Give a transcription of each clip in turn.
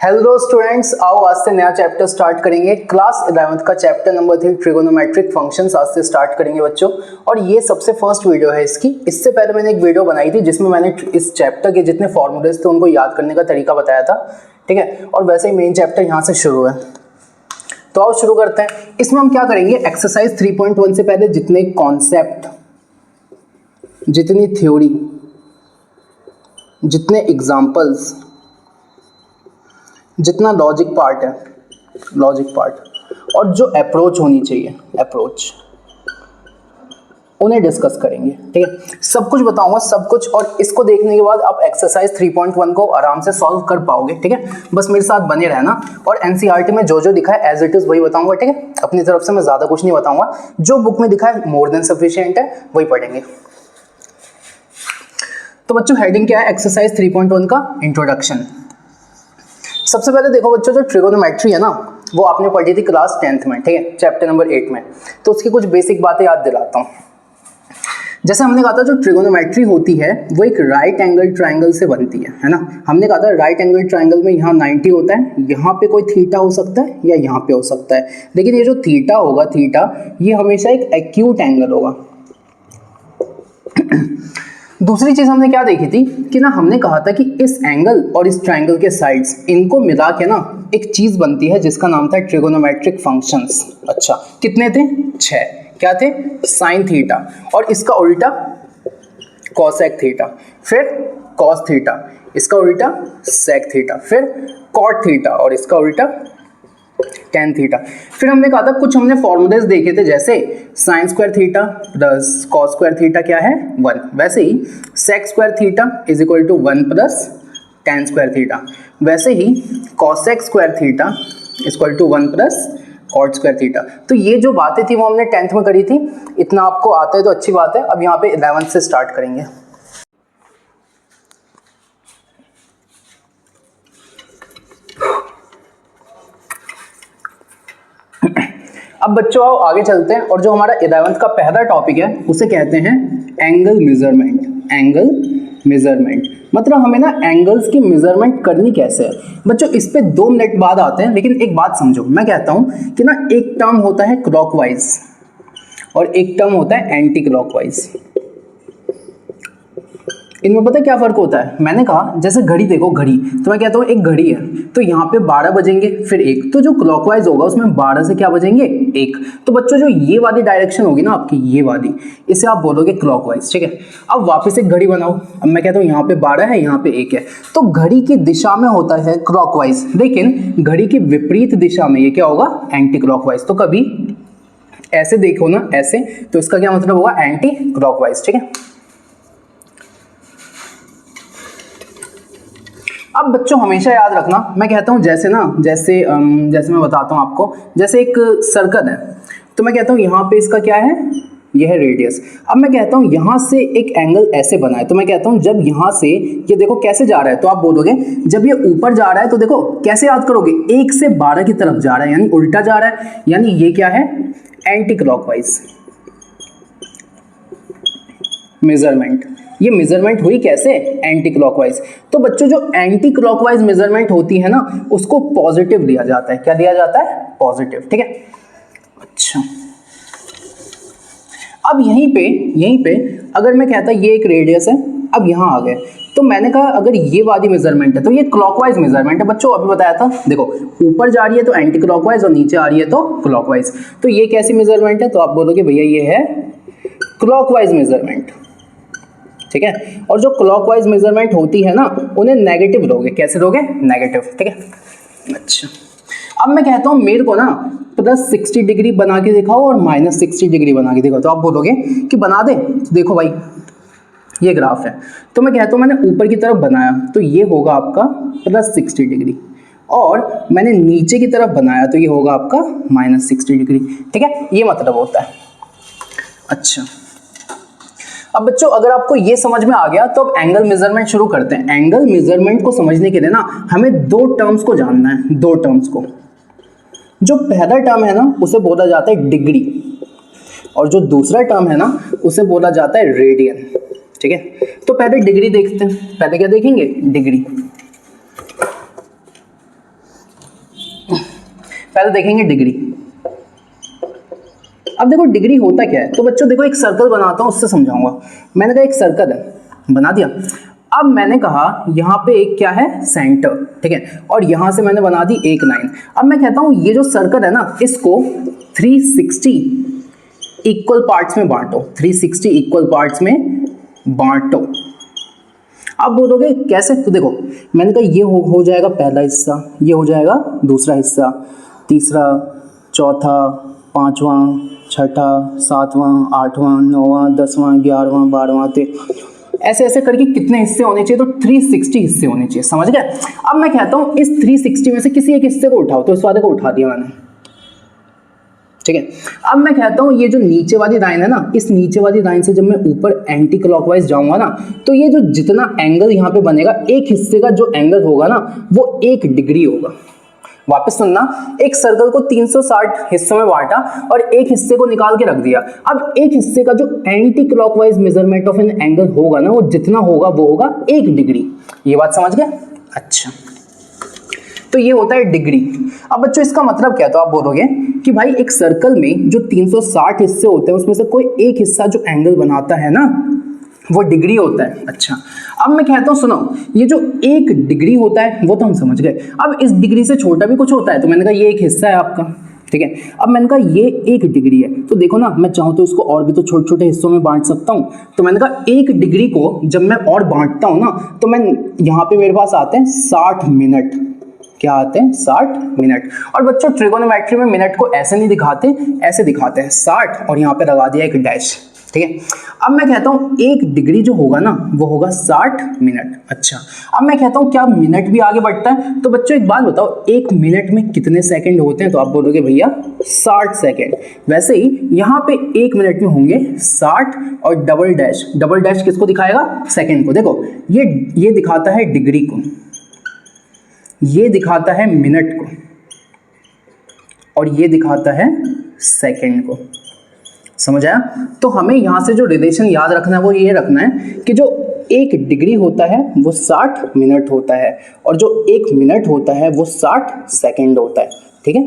Hello students, आओ आज से नया चैप्टर स्टार्ट करेंगे। क्लास 11th का चैप्टर नंबर 3 ट्रिगोनोमेट्रिक फंक्शंस आज से स्टार्ट करेंगे बच्चों। और ये सबसे फर्स्ट वीडियो है इसकी। इससे पहले मैंने एक वीडियो बनाई थी जिसमें मैंने इस चैप्टर के जितने फॉर्मूलेज थे उनको याद करने का तरीका बताया था, ठीक है। और वैसे ही मेन चैप्टर यहाँ से शुरू है, तो आओ शुरू करते हैं। इसमें हम क्या करेंगे, एक्सरसाइज 3.1 से पहले जितने कॉन्सेप्ट, जितनी थ्योरी, जितने एग्जाम्पल्स, जितना लॉजिक पार्ट है, लॉजिक पार्ट और जो अप्रोच होनी चाहिए, अप्रोच, उन्हें डिस्कस करेंगे, ठीक है। सब कुछ बताऊंगा, सब कुछ। और इसको देखने के बाद आप एक्सरसाइज 3.1 को आराम से सॉल्व कर पाओगे, ठीक है। बस मेरे साथ बने रहना। और एनसीईआरटी में जो जो लिखा है एज इट इज वही बताऊंगा, ठीक है। अपनी तरफ से मैं ज्यादा कुछ नहीं बताऊंगा, जो बुक में दिखा है मोर देन सफिशिएंट है, वही पढ़ेंगे। तो बच्चों हेडिंग क्या है एक्सरसाइज 3.1 का, इंट्रोडक्शन। सबसे पहले देखो बच्चों, जो ट्रिगोनोमेट्री है ना वो आपने पढ़ी थी क्लास 10th में, ठीक है, चैप्टर नंबर 8 में। तो उसकी कुछ बेसिक बातें याद दिलाता हूँ। जैसे हमने कहा था जो ट्रिगोनोमेट्री होती है वो एक राइट एंगल ट्रायंगल से बनती है ना। हमने कहा था राइट एंगल ट्रायंगल में यहाँ 90 होता है, यहाँ पे कोई थीटा हो सकता है या यहाँ पे हो सकता है। लेकिन ये जो थीटा होगा, थीटा ये हमेशा एक एक्यूट एंगल होगा। दूसरी चीज हमने क्या देखी थी कि ना, हमने कहा था कि इस एंगल और इस ट्रायंगल के साइड्स, इनको मिला के ना एक चीज बनती है जिसका नाम था ट्रिगोनोमेट्रिक फंक्शंस। अच्छा, कितने थे? 6। क्या थे? साइन थीटा, और इसका उल्टा कॉसेक थीटा, फिर कॉस थीटा, इसका उल्टा सेक थीटा, फिर कॉट थीटा और इसका उल्टा टेन थीटा। फिर हमने कहा था कुछ हमने फॉर्मूलेज देखे थे, जैसे sine square theta plus cos square theta क्या है? 1। वैसे ही sec square theta is equal to 1 plus tan square theta. वैसे ही cosec square theta is equal to 1 plus cot square theta. तो ये जो बातें थी वो हमने 10th में करी थी। इतना आपको आता है तो अच्छी बात है। अब यहाँ पे 11th से स्टार्ट करेंगे। अब बच्चों आओ आगे चलते हैं, और जो हमारा 11th का पहला टॉपिक है उसे कहते हैं एंगल मेजरमेंट। एंगल मेजरमेंट मतलब हमें ना एंगल्स की मेजरमेंट करनी कैसे है। बच्चों इस पे 2 मिनट बाद आते हैं, लेकिन एक बात समझो, मैं कहता हूं कि ना एक टर्म होता है क्लॉकवाइज और एक टर्म होता है एंटी क्लॉकवाइज। इनमें पता है क्या फर्क होता है? मैंने कहा जैसे घड़ी देखो, घड़ी, तो मैं कहता हूँ एक घड़ी है तो यहाँ पे 12 बजेंगे फिर 1, तो जो क्लॉकवाइज होगा उसमें 12 से क्या बजेंगे? 1। तो बच्चों जो ये वाली डायरेक्शन होगी ना आपकी, ये वाली, इसे आप बोलोगे क्लॉकवाइज, ठीक है। अब वापस एक घड़ी बनाओ। अब मैं कहता हूँ यहाँ पे 12 है, यहाँ पे 1 है, तो घड़ी की दिशा में होता है क्लॉकवाइज, लेकिन घड़ी की विपरीत दिशा में ये क्या होगा? Anti clockwise. तो कभी ऐसे देखो ना, ऐसे, तो इसका क्या मतलब होगा? एंटी क्लॉकवाइज, ठीक है। अब बच्चों हमेशा याद रखना, मैं कहता हूं जैसे ना, जैसे मैं बताता हूं आपको, जैसे एक सर्कल है, तो मैं कहता हूं यहाँ पे इसका क्या है? यह है रेडियस। अब मैं कहता हूं यहाँ से एक एंगल ऐसे बना है, तो मैं कहता हूं जब यहाँ से ये देखो कैसे जा रहा है, तो आप बोलोगे जब ये ऊपर जा रहा है तो देखो कैसे याद करोगे? 1 से 12 की तरफ जा रहा है, यानी उल्टा जा रहा है, यानी ये क्या है? Anti clockwise measurement. ये मेजरमेंट हुई कैसे? Anti clockwise. तो बच्चों जो एंटी क्लॉकवाइज मेजरमेंट होती है ना उसको पॉजिटिव लिया जाता है। क्या लिया जाता है? पॉजिटिव, ठीक है। अच्छा, अब यहीं पे अगर मैं कहता ये एक रेडियस है, अब यहाँ आ गए, तो मैंने कहा अगर ये वाली मेजरमेंट है तो ये क्लॉकवाइज मेजरमेंट है। बच्चों अभी बताया था, देखो ऊपर जा रही है तो एंटी क्लॉकवाइज और नीचे आ रही है तो क्लॉकवाइज। तो ये कैसी मेजरमेंट है? तो आप बोलोगे भैया ये है क्लॉकवाइज मेजरमेंट, ठीक है। और जो क्लॉकवाइज मेजरमेंट होती है ना उन्हें नेगेटिव लोगे। कैसे लोगे? नेगेटिव, ठीक है। अच्छा, अब मैं कहता हूं मेरे को ना प्लस 60 डिग्री बना के दिखाओ और माइनस 60 डिग्री बना के दिखाओ, तो आप बोलोगे कि बना दे। तो देखो भाई ये ग्राफ है, तो मैं कहता हूं मैंने ऊपर की तरफ बनाया तो ये होगा आपका प्लस 60 डिग्री, और मैंने नीचे की तरफ बनाया तो ये होगा आपका माइनस 60 डिग्री, ठीक है। ये मतलब होता है। अच्छा, अब बच्चों अगर आपको ये समझ में आ गया तो अब एंगल मेजरमेंट शुरू करते हैं। एंगल मेजरमेंट को समझने के लिए ना हमें 2 टर्म्स को जानना है, 2 टर्म्स को। जो पहला टर्म है ना उसे बोला जाता है डिग्री, और जो दूसरा टर्म है ना उसे बोला जाता है रेडियन, ठीक है। तो पहले डिग्री देखते हैं। पहले क्या देखेंगे? डिग्री। पहले देखेंगे डिग्री। अब देखो डिग्री होता क्या है, तो बच्चों देखो एक सर्कल बनाता हूं उससे समझाऊंगा। मैंने कहा एक सर्कल है, बना दिया। अब मैंने कहा यहाँ पे एक क्या है, सेंटर, ठीक है, और यहां से मैंने बना दी एक लाइन। अब मैं कहता हूं ये जो सर्कल है ना, इसको 360 इक्वल पार्ट्स में बांटो, 360 इक्वल पार्ट्स में बांटो। अब बोलोगे कैसे, तो देखो मैंने कहा ये हो जाएगा पहला हिस्सा, ये हो जाएगा दूसरा हिस्सा, तीसरा, चौथा, पांचवां, छठा, सातवां, आठवां, नौवां, 10वां, 11वां, 12वां, ऐसे ऐसे करके कितने हिस्से होने चाहिए, तो 360 हिस्से होने चाहिए, समझ गए। अब मैं कहता हूं इस 360 में से किसी एक हिस्से को उठाओ, तो इस वाले को उठा दिया मैंने, ठीक है। अब मैं कहता हूं ये जो नीचे वाली लाइन है ना, इस नीचे वाली लाइन से जब मैं ऊपर एंटी क्लॉकवाइज जाऊंगा ना, तो ये जो जितना एंगल यहां पे बनेगा, एक हिस्से का जो एंगल होगा ना वो 1 डिग्री होगा। वापस सुनना, एक सर्कल को 360 हिस्सों में बांटा और एक हिस्से को निकाल के रख दिया। अब एक हिस्से का जो anti clockwise measurement of an angle होगा ना, वो जितना होगा वो होगा 1 डिग्री। ये बात समझ गए? अच्छा, तो ये होता है डिग्री। अब बच्चों इसका मतलब क्या है, तो आप बोलोगे कि भाई एक सर्कल में जो 360 हिस्से होते हैं उसमें से कोई एक हिस्सा जो एंगल बनाता है ना, वो डिग्री होता है। अच्छा, अब मैं कहता हूं सुनो, ये जो 1 डिग्री होता है वो तो हम समझ गए। अब इस डिग्री से छोटा भी कुछ होता है, तो मैंने कहा ये एक हिस्सा है आपका, ठीक है। अब मैंने कहा ये 1 डिग्री है, तो देखो ना मैं चाहूँ तो इसको और भी तो छोटे छोटे हिस्सों में बांट सकता हूँ। तो मैंने कहा 1 डिग्री को जब मैं और बांटता हूँ ना, तो मैं यहाँ पे मेरे पास आते हैं 60 मिनट। क्या आते हैं? 60 मिनट। और बच्चों ट्रिगोनोमेट्री में मिनट को ऐसे नहीं दिखाते, ऐसे दिखाते हैं 60 और यहाँ पे लगा दिया एक डैश, ठीक है। अब मैं कहता हूं 1 डिग्री जो होगा ना वो होगा 60 मिनट। अच्छा, अब मैं कहता हूं क्या मिनट भी आगे बढ़ता है? तो बच्चों एक बात बताओ, 1 मिनट में कितने सेकंड होते हैं? तो आप बोलोगे भैया 60 सेकंड। वैसे ही यहाँ पे 1 मिनट में होंगे 60 और डबल डैश किसको दिखाएगा? सेकंड को। देखो ये दिखाता है डिग्री को, ये दिखाता है मिनट को, और ये दिखाता है सेकंड को। समझ आया? तो हमें यहां से जो रिलेशन याद रखना है वो ये रखना है कि जो 1 डिग्री होता है वो 60 मिनट होता है, और जो 1 मिनट होता है वो 60 सेकंड होता है, ठीक है।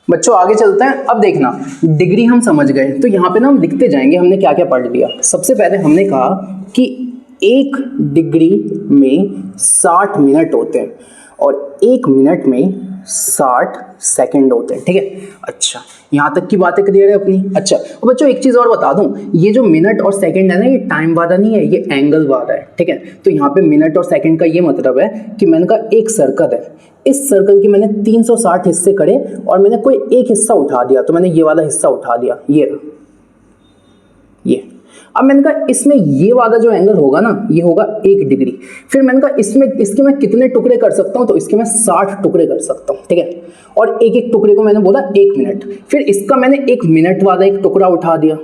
बच्चों आगे चलते हैं। अब देखना, डिग्री हम समझ गए, तो यहाँ पे ना हम लिखते जाएंगे हमने क्या क्या पढ़ लिया। सबसे पहले हमने कहा कि 1 डिग्री में 60 मिनट होते हैं और 1 मिनट में 60 सेकंड होते हैं, ठीक है। अच्छा, यहाँ तक की बातें क्लियर है अपनी। अच्छा, अब बच्चों एक चीज़ और बता दूं, ये जो मिनट और सेकंड है ना, ये टाइम वाला नहीं है, ये एंगल वाला है, ठीक है। तो यहाँ पे मिनट और सेकंड का ये मतलब है कि मैंने कहा एक सर्कल है, इस सर्कल के मैंने 360 हिस्से करे और मैंने कोई एक हिस्सा उठा दिया, तो मैंने ये वाला हिस्सा उठा दिया, ये। अब मैंने कहा इसमें ये वाला जो एंगल होगा ना, ये होगा 1 डिग्री। फिर मैंने कहा इसके मैं कितने टुकड़े कर सकता हूँ? तो इसके मैं 60 टुकड़े कर सकता हूँ, ठीक है। और एक एक टुकड़े को मैंने बोला 1 मिनट। फिर इसका मैंने 1 मिनट वाला एक टुकड़ा उठा दिया।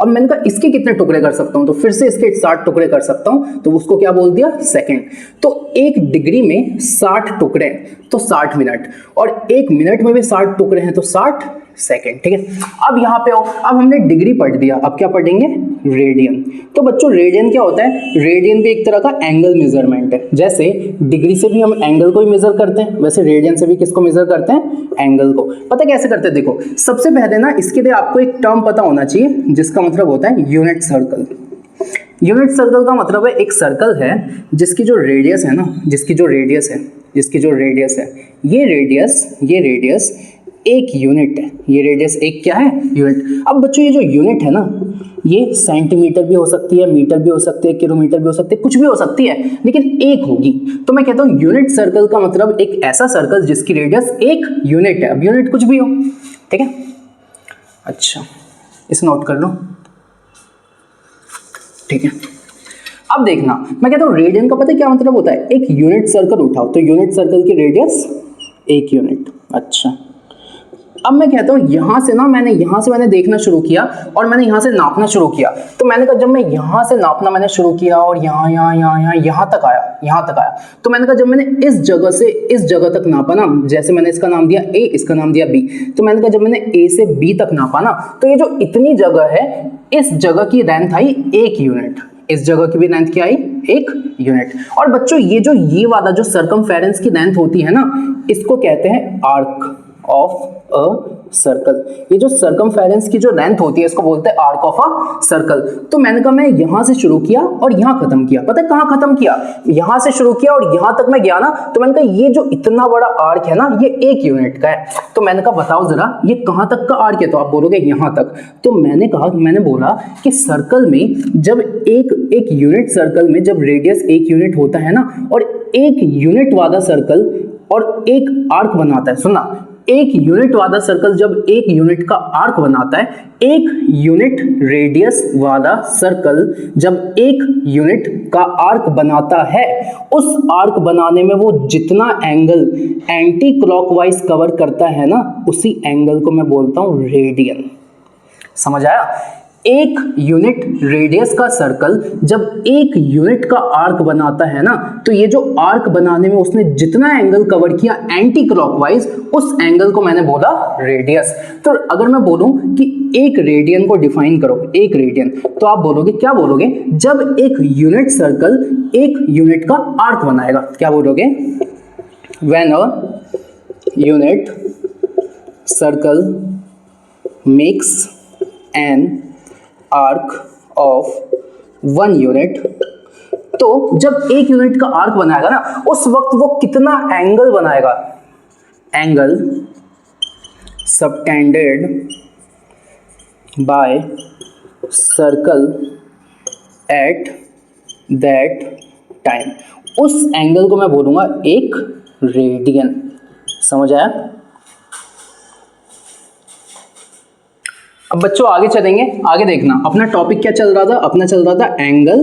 अब मैंने कहा इसके कितने टुकड़े कर सकता हूँ? तो फिर से इसके 60 टुकड़े कर सकता हूँ, तो उसको क्या बोल दिया? सेकंड। तो 1 डिग्री में 60 टुकड़े तो 60 मिनट, और 1 मिनट में भी 60 टुकड़े हैं तो 60 सेकंड, ठीक है। अब यहाँ पे आओ, अब हमने डिग्री पढ़ दिया, अब क्या पढ़ेंगे? रेडियन। तो बच्चों रेडियन क्या होता है? रेडियन भी एक तरह का एंगल मेजरमेंट है। जैसे डिग्री से भी हम एंगल को ही मेजर करते हैं, वैसे रेडियन से भी किसको मेजर करते हैं? एंगल को। पता कैसे करते हैं? देखो सबसे पहले ना इसके लिए आपको एक टर्म पता होना चाहिए जिसका मतलब होता है यूनिट सर्कल। यूनिट सर्कल का मतलब है एक सर्कल है जिसकी जो रेडियस है ना, जिसकी जो रेडियस है, ये रेडियस एक यूनिट है। ये रेडियस एक क्या है? यूनिट। अब बच्चों ये जो यूनिट है ना, ये सेंटीमीटर भी हो सकती है, मीटर भी हो सकती है, किलोमीटर भी हो सकती है, कुछ भी हो सकती है, लेकिन एक होगी। तो मैं कहता हूँ यूनिट सर्कल का मतलब एक ऐसा सर्कल जिसकी रेडियस एक यूनिट है। अब यूनिट कुछ भी हो, ठीक है। अच्छा, इसे नोट कर लो, ठीक है। अब देखना, मैं कहता हूँ रेडियन का पता है क्या मतलब होता है? एक यूनिट सर्कल उठाओ, तो यूनिट सर्कल की रेडियस 1 यूनिट। अच्छा, अब मैं कहता हूँ यहाँ से मैंने देखना शुरू किया और मैंने यहाँ से नापना शुरू किया। तो मैंने कहा जब मैं यहाँ से नापना मैंने शुरू किया और यहाँ तक आया, तो मैंने कहा जब मैंने इस जगह से इस जगह तक नापा ना, जैसे मैंने इसका नाम दिया A, इसका नाम दिया B, तो मैंने कहा जब मैंने A से B तक नापा ना, तो ये जो इतनी जगह है, इस जगह की लेंथ आई 1 यूनिट, इस जगह की भी लेंथ क्या आई? 1 यूनिट। और बच्चों ये वाला जो सर्कमफेरेंस की लेंथ होती है ना, इसको कहते हैं आर्क ऑफ अ सर्कल। ये जो सर्कमफेरेंस की जो लेंथ होती है इसको बोलते हैं आर्क ऑफ अ सर्कल। तो मैंने कहा मैं यहां से शुरू किया और यहां खत्म किया। पता है कहां खत्म किया? यहां से शुरू किया और यहां तक मैं गया ना, तो मैंने कहा ये जो इतना बड़ा आर्क है ना, ये 1 यूनिट का है। तो मैंने कहा बताओ जरा ये कहां तक का आर्क है? तो आप बोलोगे यहां तक। तो मैंने बोला कि सर्कल में जब एक यूनिट सर्कल में जब रेडियस 1 यूनिट होता है ना, और 1 यूनिट वाला सर्कल और एक आर्क बनाता है, सुनना, 1 यूनिट वाला सर्कल जब 1 यूनिट का आर्क बनाता है, 1 यूनिट रेडियस वाला सर्कल जब 1 यूनिट का आर्क बनाता है, उस आर्क बनाने में वो जितना एंगल एंटी क्लॉकवाइज कवर करता है ना, उसी एंगल को मैं बोलता हूं रेडियन। समझ आया? 1 यूनिट रेडियस का सर्कल जब 1 यूनिट का आर्क बनाता है ना, तो ये जो आर्क बनाने में उसने जितना एंगल कवर किया एंटी क्लॉकवाइज, उस एंगल को मैंने बोला रेडियस। तो अगर मैं बोलूं कि 1 रेडियन को डिफाइन करो, 1 रेडियन, तो आप बोलोगे, क्या बोलोगे? जब 1 यूनिट सर्कल 1 यूनिट का आर्क बनाएगा, क्या बोलोगे? When a unit circle makes an arc of 1 unit, तो जब 1 यूनिट का आर्क बनाएगा ना, उस वक्त वो कितना एंगल बनाएगा? Angle subtended by circle at that time, उस एंगल को मैं बोलूंगा 1 रेडियन। समझ आया? अब बच्चों आगे चलेंगे, आगे देखना अपना टॉपिक क्या चल रहा था, अपना चल रहा था एंगल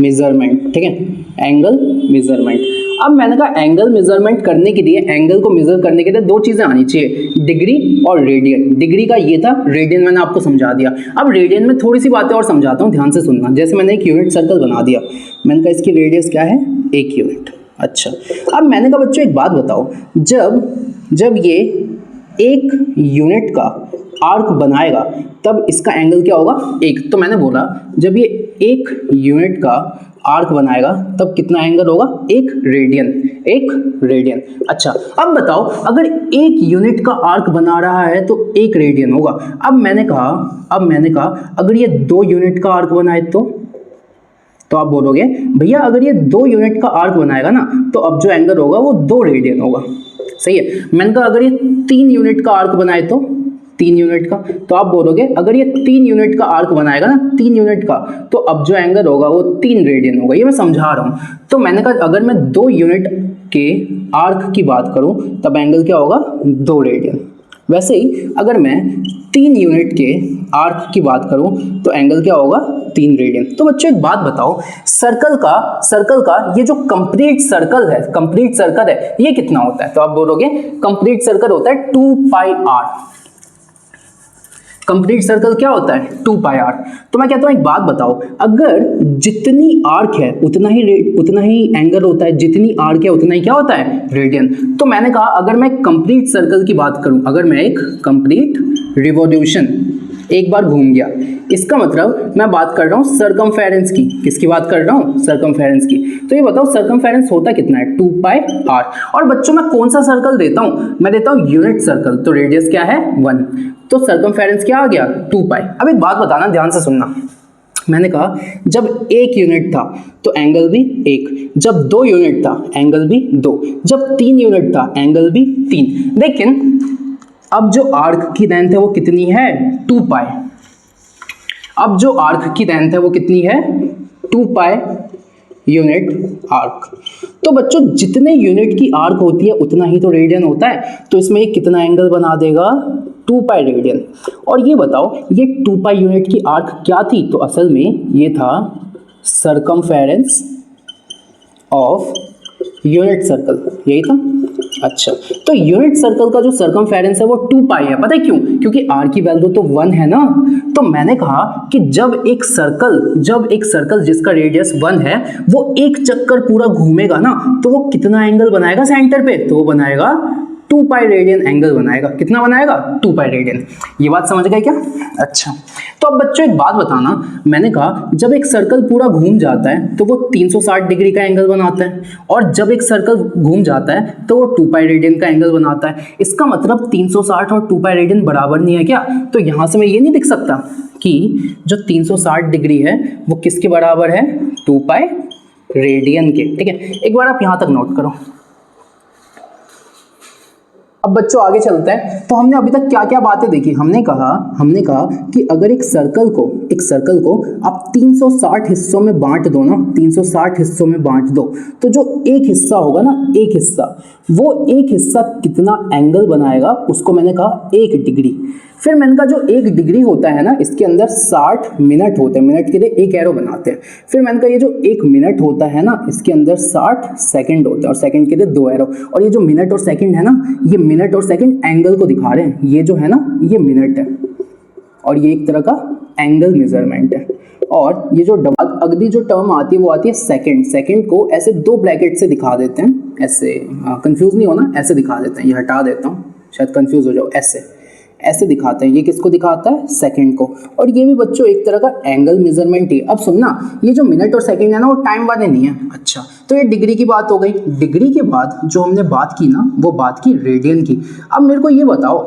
मेजरमेंट। ठीक है, एंगल मेजरमेंट। अब मैंने कहा एंगल मेजरमेंट करने के लिए, एंगल को मेजर करने के लिए 2 चीजें आनी चाहिए, डिग्री और रेडियन। डिग्री का ये था, रेडियन मैंने आपको समझा दिया। अब रेडियन में थोड़ी सी बातें और समझाता हूँ, ध्यान से सुनना। जैसे मैंने 1 यूनिट सर्कल बना दिया, मैंने कहा इसकी रेडियस क्या है? 1 यूनिट। अच्छा, अब मैंने कहा बच्चों एक बात बताओ, जब ये 1 यूनिट का आर्क बनाएगा तब इसका एंगल क्या होगा? 1। तो मैंने बोला जब ये 1 यूनिट का आर्क बनाएगा तब कितना एंगल होगा? 1 रेडियन। 1 रेडियन। अच्छा, अब बताओ अगर 1 यूनिट का आर्क बना रहा है तो 1 रेडियन होगा। अब मैंने कहा अगर ये 2 यूनिट का आर्क बनाए तो आप बोलोगे भैया अगर ये 2 यूनिट का आर्क बनाएगा ना, तो अब जो एंगल होगा वो 2 रेडियन होगा। सही है। मैंने कहा अगर ये 3 यूनिट का आर्क बनाए तो 3 यूनिट का, तो आप बोलोगे अगर ये 3 यूनिट का आर्क बनाएगा ना, 3 यूनिट का, तो अब जो एंगल होगा वो 3 रेडियन होगा। ये मैं समझा रहा हूं। तो मैंने कहा अगर मैं 2 यूनिट के आर्क की बात करूं तब एंगल क्या होगा? 2 रेडियन। वैसे ही अगर मैं 3 यूनिट के आर्क की बात करूं तो एंगल क्या होगा? 3 रेडियन। तो बच्चों एक बात बताओ, सर्कल का ये जो कंप्लीट सर्कल है ये कितना होता है? तो आप बोलोगे कंप्लीट सर्कल होता है 2 पाई r। कंप्लीट सर्कल क्या होता है? 2 पाई r। तो मैं कहता हूं एक बात बताओ, अगर जितनी आर्क है उतना ही एंगल होता है, जितनी आर्क है उतना ही क्या होता है? रेडियन। तो मैंने कहा अगर मैं कंप्लीट सर्कल की बात करूं, अगर मैं एक कंप्लीट रिवॉल्यूशन एक बार घूम गया, इसका मतलब मैं बात कर रहा हूं सर्कमफेरेंस की। किसकी बात कर रहा हूं? सर्कमफेरेंस की। तो ये बताओ सर्कमफेरेंस होता कितना है? 2 पाई r। और बच्चों मैं कौन सा सर्कल देता हूं? मैं देता हूं यूनिट सर्कल। तो रेडियस क्या है? 1। तो सर्कमफेरेंस क्या आ गया? 2 पाई। अब एक बात बताना, ध्यान से सुनना। मैंने कहा जब 1 यूनिट था तो एंगल भी 1, जब 2 यूनिट था एंगल भी 2, जब 3 यूनिट था एंगल भी 3। लेकिन अब जो आर्क की लेंथ है वो कितनी है? 2 पाई। अब जो आर्क की लेंथ है वो कितनी है? 2 पाई यूनिट आर्क। तो बच्चों जितने यूनिट की आर्क होती है उतना ही तो रेडियन होता है। तो इसमें ये कितना एंगल बना देगा? 2 पाई रेडियन। और ये बताओ ये 2 पाई यूनिट की आर्क क्या थी? तो असल में ये था सर्कमफेरेंस ऑफ यूनिट सर्कल, यही था। अच्छा, तो यूनिट सर्कल का जो सर्कमफेरेंस है वो 2 पाई है। पता है क्यों? क्योंकि r की वैल्यू तो 1 है ना। तो मैंने कहा कि जब एक सर्कल जिसका रेडियस 1 है वो एक चक्कर पूरा घूमेगा ना, तो वो कितना एंगल बनाएगा सेंटर पे? तो वो बनाएगा 2 पाई रेडियन एंगल बनाएगा। कितना बनाएगा? 2 पाई रेडियन। ये बात समझ गए क्या? अच्छा, तो अब बच्चों एक बात बताना, मैंने कहा जब एक सर्कल पूरा घूम जाता है तो वो 360 डिग्री का एंगल बनाता है, और जब एक सर्कल घूम जाता है तो वो 2 पाई रेडियन का एंगल बनाता है। इसका मतलब 360 और 2 पाई रेडियन बराबर नहीं है क्या? तो यहां से मैं ये नहीं लिख सकता कि जो 360 डिग्री है वो किसके बराबर है? 2 पाई रेडियन के। ठीक है, एक बार आप यहां तक नोट करो। अब बच्चों आगे चलते हैं। तो हमने अभी तक क्या क्या बातें देखी? हमने कहा कि अगर एक सर्कल को आप 360 हिस्सों में बांट दो ना, 360 हिस्सों में बांट दो, तो जो एक हिस्सा होगा ना, वो एक हिस्सा कितना एंगल बनाएगा, उसको मैंने कहा 1 डिग्री। फिर मैंने कहा जो 1 डिग्री होता है ना, इसके अंदर 60 मिनट होते हैं, मिनट के लिए एक एरो बनाते हैं। फिर मैंने कहा ये जो 1 मिनट होता है ना, इसके अंदर 60 सेकंड होते हैं, और सेकंड के लिए 2 एरो। और ये जो मिनट और सेकंड है ना, ये मिनट और सेकंड एंगल को दिखा रहे हैं। ये जो है ना, ये मिनट है, और ये एक तरह का एंगल मेजरमेंट है। और ये जो अगली जो टर्म आती है वो आती है सेकंड। सेकंड को ऐसे 2 ब्रैकेट से दिखा देते हैं, ऐसे, कंफ्यूज नहीं होना, ऐसे दिखा देते हैं। ये हटा देता हूँ, शायद कंफ्यूज हो जाओ। ऐसे दिखाते हैं। ये किसको दिखाता है? सेकंड को। और ये भी बच्चों एक तरह का एंगल मेजरमेंट ही। अब सुनना, ये जो मिनट और सेकंड है ना, वो टाइम वाले नहीं है। अच्छा, तो ये डिग्री की बात हो गई। डिग्री के बाद जो हमने बात की ना, वो बात की रेडियन की। अब मेरे को ये बताओ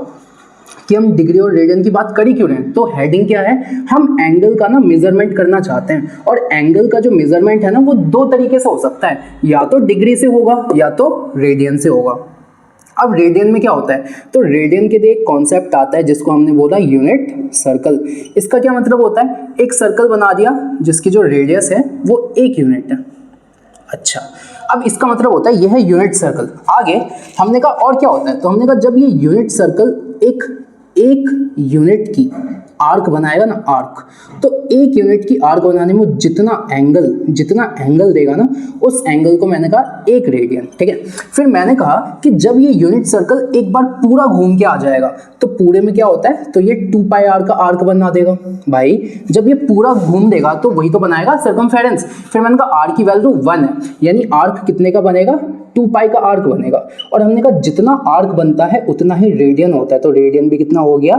कि हम डिग्री और रेडियन की बात करी क्यों रहे हैं? तो हेडिंग क्या है? हम एंगल का ना मेजरमेंट करना चाहते हैं, और एंगल का जो मेजरमेंट है ना, वो 2 तरीके से हो सकता है, या तो डिग्री से होगा या तो रेडियन से होगा। अब रेडियन में क्या होता है? तो रेडियन के लिए एक कॉन्सेप्ट आता है जिसको हमने बोला यूनिट सर्कल। इसका क्या मतलब होता है? एक सर्कल बना दिया जिसकी जो रेडियस है वो 1 यूनिट है। अच्छा, अब इसका मतलब होता है यह है यूनिट सर्कल। आगे हमने कहा और क्या होता है? तो हमने कहा जब ये यूनिट सर्कल एक यूनिट की आर्क बनाएगा ना, आर्क, तो 1 यूनिट की आर्क बनाने में जितना एंगल देगा ना, उस एंगल को मैंने कहा 1 रेडियन। ठीक है, फिर मैंने कहा कि जब ये यूनिट सर्कल एक बार पूरा घूम के आ जाएगा तो पूरे में क्या होता है? तो ये 2 पाई आर का आर्क बना देगा। भाई जब ये पूरा घूम देगा तो वही तो बनाएगा सर्कमफेरेंस। फिर मैंने कहा आर की वैल्यू 1 है, यानी आर्क कितने का बनेगा? 2 पाई का आर्क बनेगा। और हमने कहा जितना आर्क बनता है उतना ही रेडियन होता है, तो रेडियन भी कितना हो गया?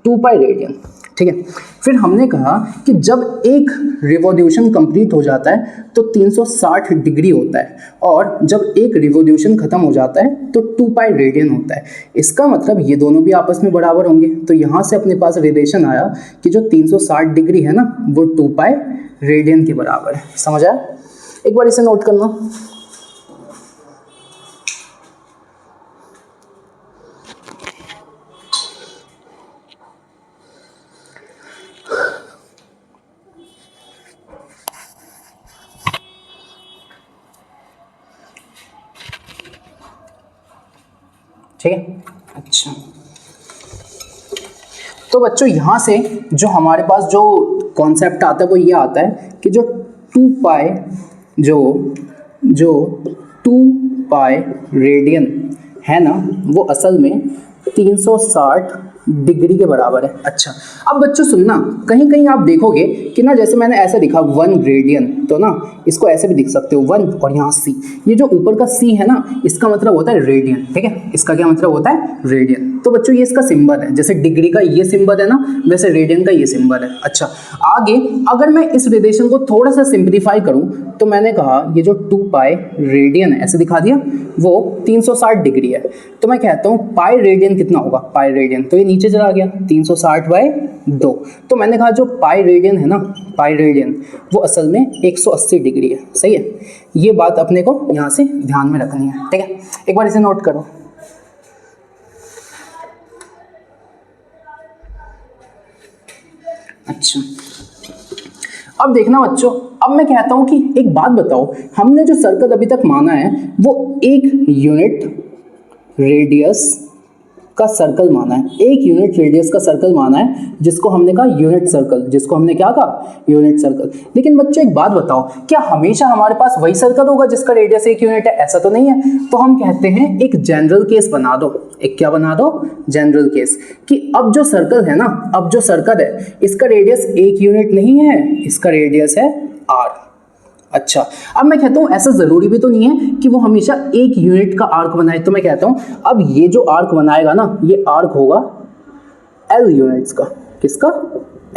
2 पाई रेडियन। ठीक है, फिर हमने कहा कि जब एक रिवॉल्यूशन कंप्लीट हो जाता है तो 360 डिग्री होता है, और जब एक रिवॉल्यूशन खत्म हो जाता है तो 2 पाई रेडियन होता है। इसका मतलब ये दोनों भी आपस में बराबर होंगे। तो यहाँ से अपने पास रिलेशन आया कि जो 360 डिग्री है ना, वो 2 पाई रेडियन के बराबर है। समझ आया? एक बार इसे नोट करना। ठीक है, अच्छा, तो बच्चों यहाँ से जो हमारे पास जो कॉन्सेप्ट आता है वो ये आता है कि जो 2 पाई जो 2 पाई रेडियन है ना, वो असल में 360 डिग्री के बराबर है। अच्छा, अब बच्चों सुनना, कहीं कहीं आप देखोगे कि ना, जैसे मैंने ऐसे लिखा 1 रेडियन, तो ना इसको ऐसे भी लिख सकते हो 1 और यहाँ C। ये जो ऊपर का C है ना, इसका मतलब होता है रेडियन। ठीक है, इसका क्या मतलब होता है? रेडियन। तो बच्चों ये इसका सिंबल है, जैसे डिग्री का ये सिंबल है ना, वैसे रेडियन का ये सिंबल है। अच्छा, आगे अगर मैं इस रिलेशन को थोड़ा सा सिंप्लीफाई करूं तो मैंने कहा ये जो 2 पाई रेडियन है, ऐसे दिखा दिया, वो 360 डिग्री है। तो मैं कहता हूँ पाई रेडियन कितना होगा? पाई रेडियन, तो ये नीचे चला गया, 360/2। तो मैंने कहा जो पाई रेडियन है ना, पाई रेडियन, वो असल में 180 डिग्री है। सही है, ये बात अपने को यहाँ से ध्यान में रखनी है। ठीक है, एक बार इसे नोट करो। अच्छा, अब देखना बच्चों, अब मैं कहता हूं कि एक बात बताओ, हमने जो सर्कल अभी तक माना है वो 1 यूनिट रेडियस का सर्कल माना है, 1 यूनिट रेडियस का सर्कल माना है, जिसको हमने कहा यूनिट सर्कल, जिसको हमने क्या कहा? Unit circle. लेकिन बच्चों एक बात बताओ, क्या हमेशा हमारे पास वही सर्कल होगा जिसका रेडियस 1 यूनिट है? ऐसा तो नहीं है। तो हम कहते हैं एक जनरल केस बना दो। एक क्या बना दो? जनरल केस, कि अब जो सर्कल है ना, अब जो सर्कल है, इसका रेडियस 1 यूनिट नहीं है, इसका रेडियस है r। अच्छा, अब मैं कहता हूँ ऐसा जरूरी भी तो नहीं है कि वो हमेशा एक यूनिट का आर्क बनाए। तो मैं कहता हूँ अब ये जो आर्क बनाएगा ना, ये आर्क होगा L यूनिट्स का। किसका?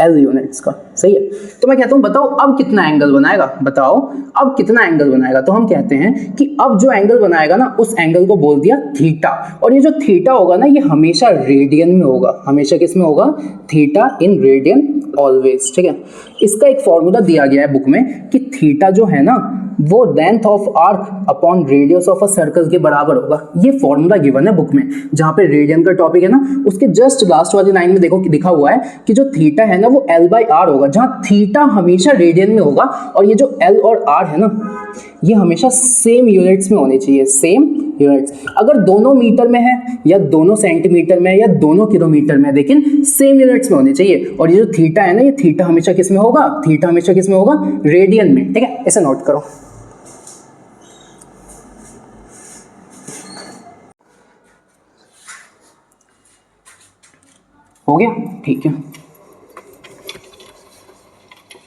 L यूनिट्स का। सही है। तो मैं कहता हूँ बताओ अब कितना एंगल बनाएगा, बताओ अब कितना एंगल बनाएगा। तो हम कहते हैं कि अब जो एंगल बनाएगा ना, उस एंगल को बोल दिया थीटा। और ये जो थीटा होगा ना, ये हमेशा रेडियन में होगा। हमेशा किस में होगा? Theta in radian always. ठीक है। इसका एक फॉर्मूला दिया गया है बुक में कि थीटा जो है ना, वो length of arc upon radius of a circle के बराबर होगा। ये फॉर्मूला गिवन है बुक में, जहां पे रेडियन का टॉपिक है ना, उसके जस्ट लास्ट वाली लाइन में देखो कि लिखा हुआ है कि जो थीटा है ना, वो L/R होगा, जहां थीटा हमेशा रेडियन में होगा। और ये जो L और R है ना, ये हमेशा सेम यूनिट्स में होने चाहिए, सेम यूनिट्स। अगर दोनों मीटर में है या दोनों सेंटीमीटर में या दोनों किलोमीटर में, लेकिन सेम यूनिट्स में होने चाहिए। और ये जो थीटा है ना, ये थीटा हमेशा किस में होगा? थीटा हमेशा किस में होगा? रेडियन में। ठीक है, इसे नोट करो। हो गया? ठीक है।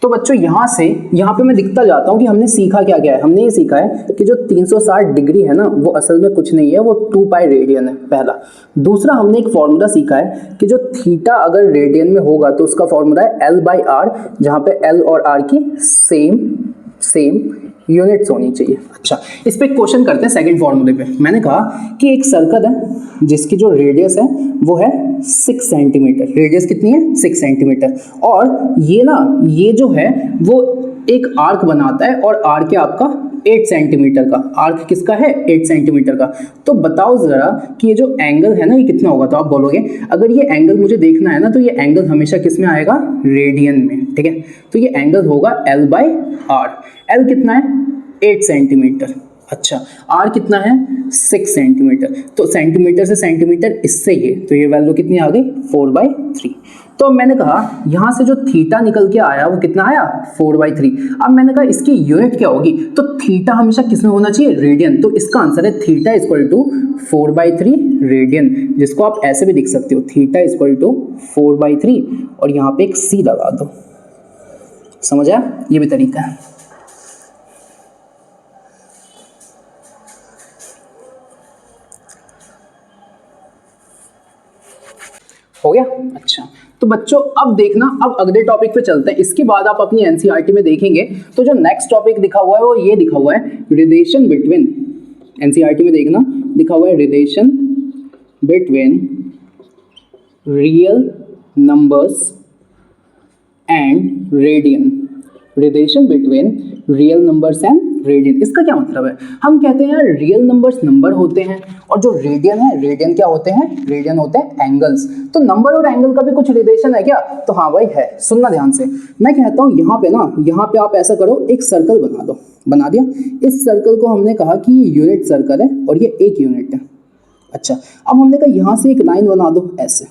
तो बच्चों यहाँ पे मैं लिखता जाता हूँ कि हमने सीखा क्या क्या है। हमने ये सीखा है कि जो 360 डिग्री है ना, वो असल में कुछ नहीं है, वो 2 पाई रेडियन है, पहला। दूसरा, हमने एक फॉर्मूला सीखा है कि जो थीटा अगर रेडियन में होगा तो उसका फॉर्मूला है L/R, जहाँ पे L और R की सेम यूनिट्स होनी चाहिए। अच्छा, इस पे क्वेश्चन करते हैं सेकंड फॉर्मूले पे। मैंने कहा कि एक सर्कल है जिसकी जो रेडियस है वो है 6 सेंटीमीटर। रेडियस कितनी है? 6 सेंटीमीटर। और ये जो है वो एक आर्क बनाता है, और आर्क है आपका 8 सेंटीमीटर का। आर्क किसका है? 8 सेंटीमीटर का। तो बताओ जरा कि ये जो एंगल है ना, ये कितना होगा। तो आप बोलोगे अगर ये एंगल मुझे देखना है ना, तो ये एंगल हमेशा किस में आएगा? रेडियन में। ठीक है, तो ये एंगल होगा L/R। L कितना है? 8 सेंटीमीटर। अच्छा, R कितना है? 6 सेंटीमीटर। तो सेंटीमीटर से सेंटीमीटर, इससे ये, तो ये वैल्यू कितनी आ गई? 4/3। तो मैंने कहा यहाँ से जो थीटा निकल के आया वो कितना आया? 4/3। अब मैंने कहा इसकी यूनिट क्या होगी, तो थीटा हमेशा किस में होना चाहिए? रेडियन। तो इसका आंसर है थीटा इक्वल टू 4/3 रेडियन, जिसको आप ऐसे भी लिख सकते हो, थीटा इक्वल टू 4/3, और यहाँ पे एक C लगा दो। समझ आया? ये भी तरीका है। हो गया? अच्छा, तो बच्चों अब देखना, अब अगले टॉपिक पे चलते हैं। इसके बाद आप अपनी एनसीईआरटी में देखेंगे तो जो नेक्स्ट टॉपिक लिखा हुआ है वो ये लिखा हुआ है, रिलेशन बिटवीन। एनसीईआरटी में देखना लिखा हुआ है relation between real numbers and radian. Relation between real numbers and radian. इसका क्या मतलब है? हम कहते हैं रियल नंबर्स नंबर होते हैं, और जो रेडियन है, रेडियन क्या होते हैं? रेडियन होते हैं एंगल्स। तो नंबर और एंगल का भी कुछ रिलेशन है क्या? तो हाँ भाई है। सुनना ध्यान से। मैं कहता हूँ यहाँ पे आप ऐसा करो, एक सर्कल बना दो। बना दिया। इस सर्कल को हमने कहा कि ये यूनिट सर्कल है और ये 1 यूनिट है। अच्छा, अब हमने कहा यहाँ से एक लाइन बना दो, ऐसे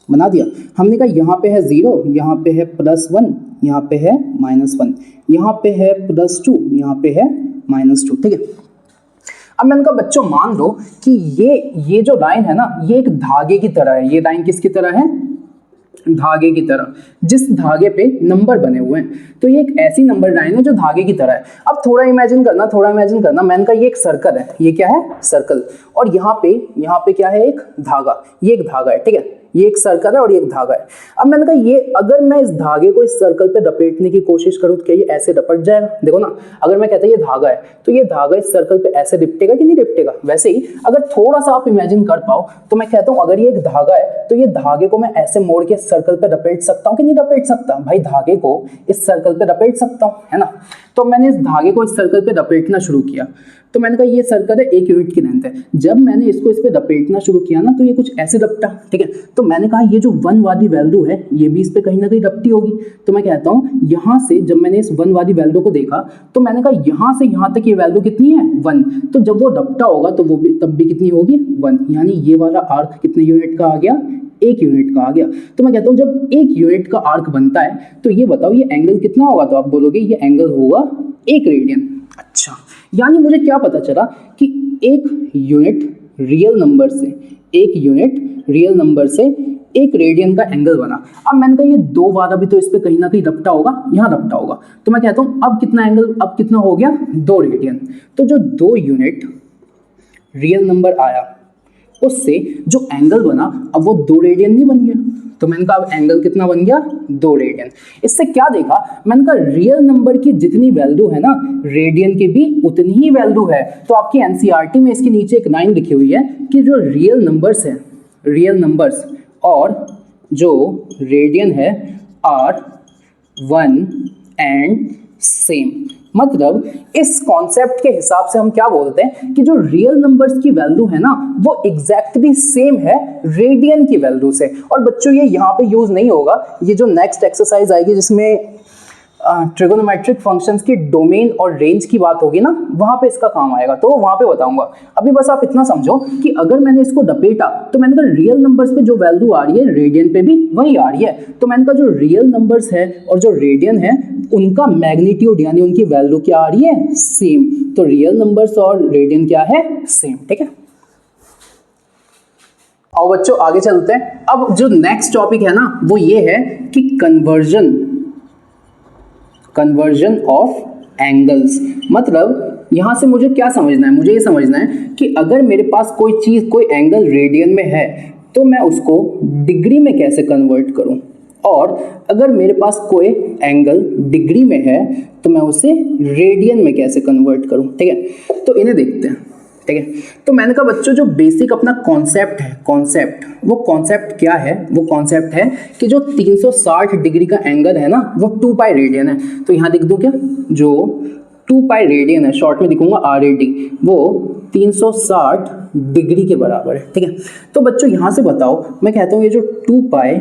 बना दिया। हमने कहा यहाँ पे है 0, यहाँ पे है +1, यहाँ पे है -1, यहाँ पे है +2, यहाँ पे है -2। ठीक है। अब मैंने कहा बच्चों मान लो कि ये जो लाइन है ना, ये एक धागे की तरह है। ये लाइन किसकी तरह है? धागे की तरह, जिस धागे पे नंबर बने हुए हैं। तो ये एक ऐसी नंबर लाइन है जो धागे की तरह है। अब थोड़ा इमेजिन करना। मैंने कहा ये एक सर्कल है। ये क्या है? सर्कल। और यहाँ पे क्या है? एक धागा। ये एक धागा है। ठीक है, ये एक सर्कल है और ये एक धागा है। अब मैंने कहा ये अगर मैं इस धागे को इस सर्कल पे लपेटने की कोशिश करूँ तो क्या ये ऐसे लपट जाएगा? देखो ना, अगर मैं कहता ये धागा है तो ये धागा इस सर्कल पे ऐसे लिपटेगा कि नहीं लिपटेगा? वैसे ही अगर थोड़ा सा आप इमेजिन कर पाओ तो मैं कहता हूँ अगर ये एक धागा है तो ये धागे को मैं ऐसे मोड़ के सर्कल पे लपेट सकता हूँ कि नहीं लपेट सकता? भाई धागे को इस सर्कल पे लपेट सकता हूँ, है ना। तो मैंने इस धागे को इस सर्कल पे लपेटना शुरू किया। तो मैंने कहा ये सर्कल है, 1 यूनिट की लेंथ है। जब मैंने इसको इस पे लपेटना शुरू किया ना, तो ये कुछ ऐसे लपटा। ठीक है, तो मैंने कहा ये जो 1 वाली वैल्यू है ये भी इस पे कहीं ना कहीं लपटी होगी। तो मैं कहता हूँ यहाँ से जब मैंने इस 1 वाली वैल्यू को देखा तो मैंने कहा यहाँ से यहाँ तक ये वैल्यू कितनी है? 1। तो जब वो लपटा होगा तो वो भी तब भी कितनी होगी? 1। यानी ये वाला आर्क कितने यूनिट का आ गया? 1 यूनिट का आ गया। तो मैं कहता हूँ जब 1 यूनिट का आर्क बनता है तो ये बताओ ये एंगल कितना होगा? तो आप बोलोगे ये एंगल होगा 1 रेडियन। अच्छा, यानी मुझे क्या पता चला कि 1 यूनिट रियल नंबर से 1 रेडियन का एंगल बना। अब मैंने कहा ये 2 बार अभी तो इस पे कहीं ना कहीं रपटा होगा, यहाँ रपटा होगा, तो मैं कहता हूँ अब कितना एंगल, अब कितना हो गया 2 रेडियन। तो जो 2 यूनिट रियल नंबर आया उससे जो एंगल बना अब वो 2 रेडियन नहीं बन गया, तो मैंने कहा अब एंगल कितना बन गया 2 रेडियन। इससे क्या देखा, मैंने कहा रियल नंबर की जितनी वैल्यू है ना रेडियन की भी उतनी ही वैल्यू है। तो आपकी एनसीईआरटी में इसके नीचे एक लाइन लिखी हुई है कि जो रियल नंबर्स है, रियल नंबर्स और जो रेडियन है आर 1 एंड सेम। मतलब इस कॉन्सेप्ट के हिसाब से हम क्या बोलते हैं कि जो रियल नंबर्स की वैल्यू है ना वो एग्जैक्टली सेम है रेडियन की वैल्यू से। और बच्चों ये यहाँ पे यूज नहीं होगा, ये जो नेक्स्ट एक्सरसाइज आएगी जिसमें ट्रिगोनोमेट्रिक फंक्शंस की डोमेन और रेंज की बात होगी ना, वहां पे इसका काम आएगा, तो वहां पे बताऊंगा। अभी बस आप इतना समझो कि अगर मैंने इसको लपेटा तो मैंने कहा रियल नंबर्स पे जो वैल्यू आ रही है रेडियन पे भी वही आ रही है। तो मैंने कहा जो रियल नंबर्स है और जो रेडियन है उनका मैग्नीट्यूड यानी उनकी वैल्यू क्या आ रही है, सेम। तो रियल नंबर्स और रेडियन क्या है, सेम। ठीक है, आओ बच्चों आगे चलते हैं। अब जो नेक्स्ट टॉपिक है ना वो ये है कि कन्वर्जन ऑफ एंगल्स। मतलब यहां से मुझे क्या समझना है, मुझे ये समझना है कि अगर मेरे पास कोई चीज, कोई एंगल रेडियन में है तो मैं उसको डिग्री में कैसे कन्वर्ट करूं, और अगर मेरे पास कोई एंगल डिग्री में है तो मैं उसे रेडियन में कैसे कन्वर्ट करूं। ठीक है, तो इन्हें देखते हैं। ठीक है, तो मैंने कहा बच्चों जो बेसिक अपना कॉन्सेप्ट है, वो कॉन्सेप्ट क्या है, वो कॉन्सेप्ट है कि जो 360 डिग्री का एंगल है ना वो 2 पाई रेडियन है। तो यहाँ लिख दूं क्या, जो 2 पाई रेडियन है, शॉर्ट में लिखूंगा RAD, वो 360 डिग्री के बराबर है। ठीक है, तो बच्चों यहाँ से बताओ, मैं कहता हूँ ये जो 2 पाई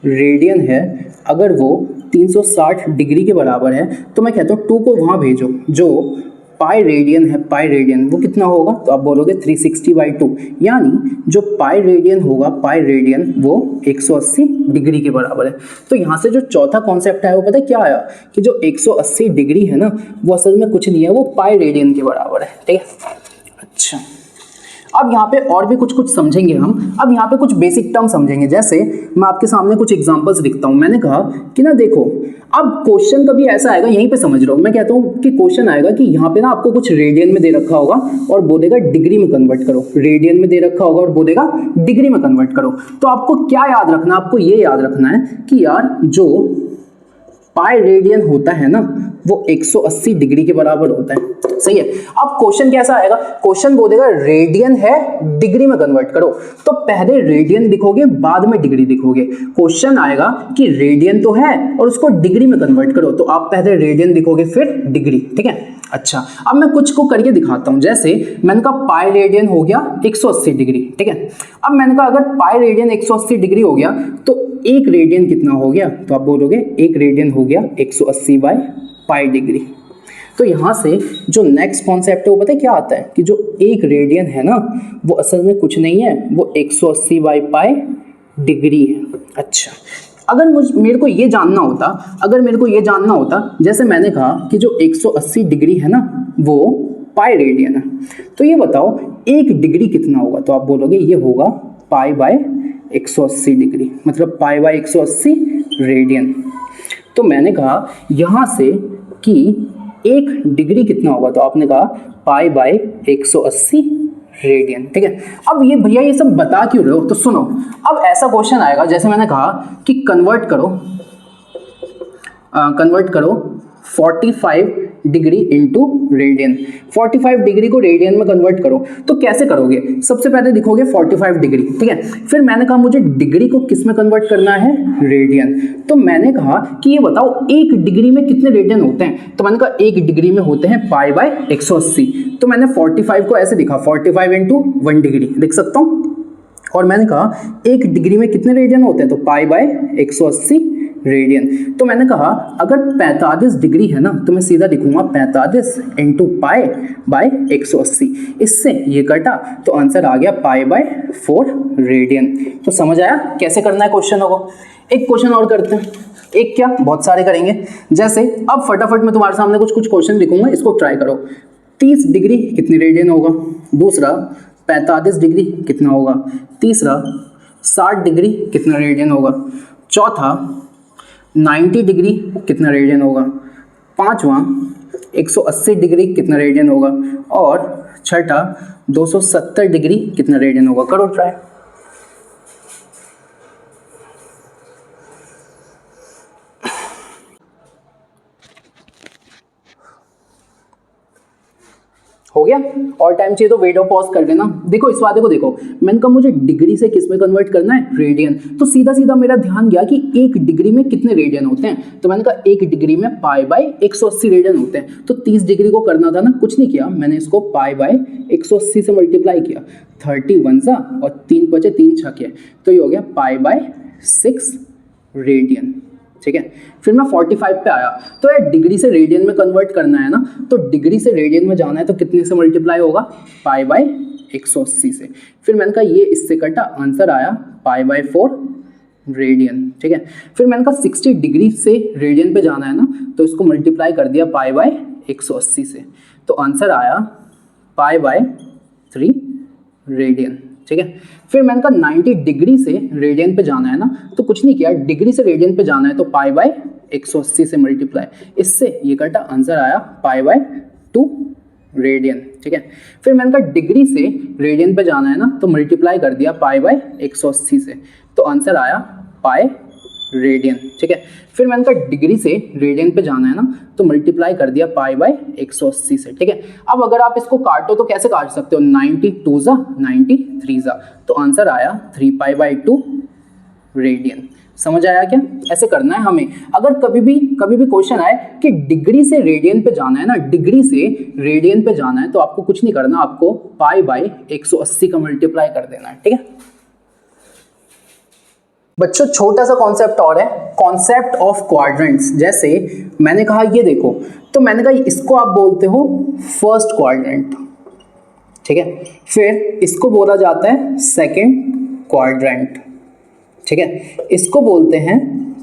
रेडियन है अगर वो 360 डिग्री के बराबर है तो मैं कहता हूँ 2 को वहाँ भेजो, जो पाई रेडियन है, पाई रेडियन वो कितना होगा, तो आप बोलोगे 360/2, यानी जो पाई रेडियन होगा, पाई रेडियन वो 180 डिग्री के बराबर है। तो यहाँ से जो चौथा कॉन्सेप्ट है वो पता है क्या आया, कि जो 180 डिग्री है ना वो असल में कुछ नहीं है, वो पाई रेडियन के बराबर है। ठीक है, अच्छा अब यहाँ पे और भी कुछ समझेंगे हम। अब यहाँ पे कुछ बेसिक टर्म समझेंगे, जैसे मैं आपके सामने कुछ एग्जांपल्स लिखता हूँ। मैंने कहा कि ना देखो, अब क्वेश्चन कभी ऐसा आएगा, यहीं पे समझ रहा हूँ, मैं कहता हूँ कि क्वेश्चन आएगा कि यहाँ पे ना आपको कुछ रेडियन में दे रखा होगा और बोलेगा डिग्री में कन्वर्ट करो, रेडियन में दे रखा होगा और बोलेगा डिग्री में कन्वर्ट करो। तो आपको क्या याद रखना, आपको ये याद रखना है कि यार जो पाई रेडियन होता है ना वो 180 डिग्री के बराबर होता है। सही है, अब क्वेश्चन कैसा आएगा, क्वेश्चन बोलेगा रेडियन है डिग्री में कन्वर्ट करो, तो पहले रेडियन लिखोगे बाद में डिग्री लिखोगे। क्वेश्चन आएगा कि रेडियन तो है और उसको डिग्री में कन्वर्ट करो, तो आप पहले रेडियन लिखोगे फिर डिग्री। ठीक है, अच्छा अब मैं कुछ को करके दिखाता हूं। जैसे मैंने कहा पाई रेडियन हो गया 180 डिग्री। ठीक है, अब मैंने कहा अगर पाई रेडियन 180 डिग्री हो गया तो 1 रेडियन कितना हो गया, तो आप बोलोगे 1 रेडियन हो गया 180/पाई डिग्री। तो यहां से जो नेक्स्ट कॉन्सेप्ट है वो पता है क्या आता है, कि जो 1 रेडियन है ना वो असल में कुछ नहीं है, वो 180/पाई डिग्री है। अच्छा, अगर मेरे को ये जानना होता, अगर मेरे को ये जानना होता, जैसे मैंने कहा कि जो 180 डिग्री है ना वो पाई रेडियन है, तो ये बताओ 1 डिग्री कितना होगा, तो आप बोलोगे ये होगा पाई/180 डिग्री, मतलब पाई/180 रेडियन। तो मैंने कहा यहाँ से कि 1 डिग्री कितना होगा, तो आपने कहा पाई/180 रेडियन। ठीक है, अब ये भैया ये सब बता क्यों रहे हो, तो सुनो, अब ऐसा क्वेश्चन आएगा, जैसे मैंने कहा कि कन्वर्ट करो 45 डिग्री इंटू रेडियन। 45 डिग्री को रेडियन में कन्वर्ट करो, तो कैसे करोगे, सबसे पहले लिखोगे 45 डिग्री। ठीक है, फिर मैंने कहा मुझे डिग्री को किस में कन्वर्ट करना है, रेडियन। तो मैंने कहा कि ये बताओ 1 डिग्री में कितने रेडियन होते हैं, तो मैंने कहा 1 डिग्री में होते हैं पाई/180। तो मैंने 45 को ऐसे लिखा, 45 इंटू 1 डिग्री लिख सकता हूँ, और मैंने कहा 1 डिग्री में कितने रेडियन होते हैं, तो पाई/180 रेडियन। तो मैंने कहा अगर 45 डिग्री है ना तो मैं सीधा लिखूंगा 45 इंटू पाई/180। इससे ये कटा तो आंसर आ गया पाई/4 रेडियन। तो समझ आया कैसे करना है क्वेश्चनों को। एक क्वेश्चन और करते हैं, एक क्या बहुत सारे करेंगे। जैसे अब फटाफट मैं तुम्हारे सामने कुछ क्वेश्चन लिखूंगा, इसको ट्राई करो। 30 डिग्री कितनी रेडियन होगा, दूसरा 45 डिग्री कितना होगा, तीसरा 60 डिग्री कितना रेडियन होगा। चौथा 90 डिग्री कितना रेडियन होगा। पांचवा 180 डिग्री कितना रेडियन होगा। और छठा 270 डिग्री कितना रेडियन होगा। करो ट्राई। हो गया। और टाइम चाहिए तो वेट और पॉज कर लेना। देखो इस वाले को देखो, मैंने कहा मुझे डिग्री से किस में कन्वर्ट करना है, रेडियन। तो सीधा सीधा मेरा ध्यान गया कि एक डिग्री में कितने रेडियन होते हैं। तो मैंने कहा एक डिग्री में पाई बाय 180 रेडियन होते हैं। तो 30 डिग्री को करना था ना, कुछ नहीं किया, मैंने इसको पाई बाय 180 से मल्टीप्लाई किया। 31 सा और 3 बचे, 3 छके, तो ये हो गया पाई बाय 6 रेडियन। ठीक है, फिर मैं 45 पे आया। तो यार डिग्री से रेडियन में कन्वर्ट करना है ना, तो डिग्री से रेडियन में जाना है तो कितने से मल्टीप्लाई होगा, पाई बाय 180 से। फिर मैंने कहा ये इससे कटा, आंसर आया पाई बाय 4 रेडियन। ठीक है, फिर मैंने कहा 60 डिग्री से रेडियन पे जाना है ना, तो इसको मल्टीप्लाई कर दिया पाई बाय 180 से, तो आंसर आया पाई बाय 3 रेडियन। ठीक है, फिर मैंने कहा 90 डिग्री से रेडियन पे जाना है ना, तो कुछ नहीं किया, डिग्री से रेडियन पे जाना है तो पाई बाय 180 से मल्टीप्लाई, इससे ये कटा, आंसर आया पाई बाय 2 रेडियन। ठीक है, फिर मैंने कहा डिग्री से रेडियन पे जाना है ना, तो मल्टीप्लाई कर दिया पाई बाय 180 से, तो आंसर आया पाई रेडियन। ठीक है, फिर मैंने कहा डिग्री से रेडियन पे जाना है ना, तो मल्टीप्लाई कर दिया पाई बाय 180 से। ठीक है, अब अगर आप इसको काटो तो कैसे काट सकते हो, 92 जा 93 जा, तो आंसर आया 3 पाई बाय 2 रेडियन। समझ आया क्या, ऐसे करना है हमें। अगर कभी भी क्वेश्चन आए कि डिग्री से रेडियन पे जाना है ना, डिग्री से रेडियन पे जाना है, तो आपको कुछ नहीं करना, आपको पाई बाय 180 का मल्टीप्लाई कर देना है। ठीक है बच्चों, छोटा सा कॉन्सेप्ट और है, कॉन्सेप्ट ऑफ क्वाड्रेंट्स। जैसे मैंने कहा ये देखो, तो मैंने कहा इसको आप बोलते हो फर्स्ट क्वाड्रेंट। ठीक है, फिर इसको बोला जाता है सेकंड क्वाड्रेंट। ठीक है, इसको बोलते हैं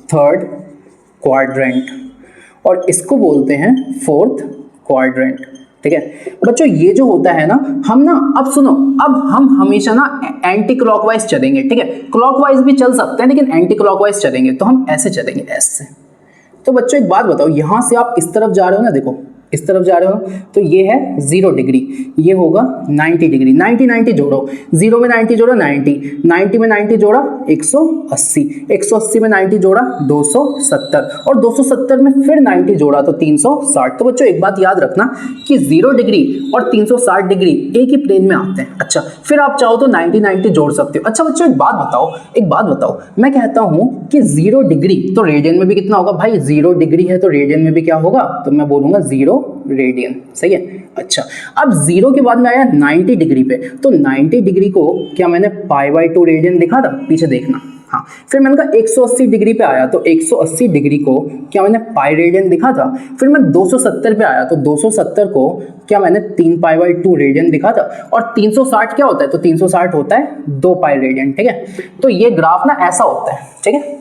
थर्ड क्वाड्रेंट, और इसको बोलते हैं फोर्थ क्वाड्रेंट। ठीक है बच्चों, ये जो होता है ना, हम ना, अब सुनो, अब हम हमेशा ना एंटी क्लॉकवाइज चलेंगे। ठीक है, क्लॉकवाइज भी चल सकते हैं लेकिन एंटी क्लॉकवाइज चलेंगे, तो हम ऐसे चलेंगे, ऐसे। तो बच्चों एक बात बताओ, यहां से आप इस तरफ जा रहे हो ना, देखो इस तरफ जा रहे हो, तो ये है 0 डिग्री, ये होगा 90 डिग्री। 90 जोड़ो, 0 में 90 जोड़ा 90 में 90 जोड़ा 180, 180 में 90 जोड़ा 270, और 270 में फिर 90 जोड़ा तो 360। तो बच्चों एक बात याद रखना कि 0 डिग्री और 360 डिग्री एक ही प्लेन में आते हैं। अच्छा, फिर आप चाहो तो 90 जोड़ सकते हो। अच्छा बच्चों एक बात बताओ, मैं कहता हूं कि 0 डिग्री तो रेडियन में भी कितना होगा, भाई 0 डिग्री है तो रेडियन में भी क्या होगा, तो मैं बोलूंगा 0 रेडियन। सही है। अच्छा, अब 0 के बाद में आया 90 डिग्री पे, तो 90 डिग्री को क्या मैंने पाई बाय 2 रेडियन लिखा था, पीछे देखना। हाँ, फिर मैंने कहा 180 डिग्री पे आया, तो 180 डिग्री को क्या मैंने पाई रेडियन लिखा था। फिर मैं 270 पे आया, तो 270 को क्या मैंने 3 पाई बाय 2 रेडियन लिखा था। और 360 क्या होता है, तो 360 होता है 2 पाई रेडियन। ठीक है, तो ये ग्राफ ना ऐसा होता है। ठीक है,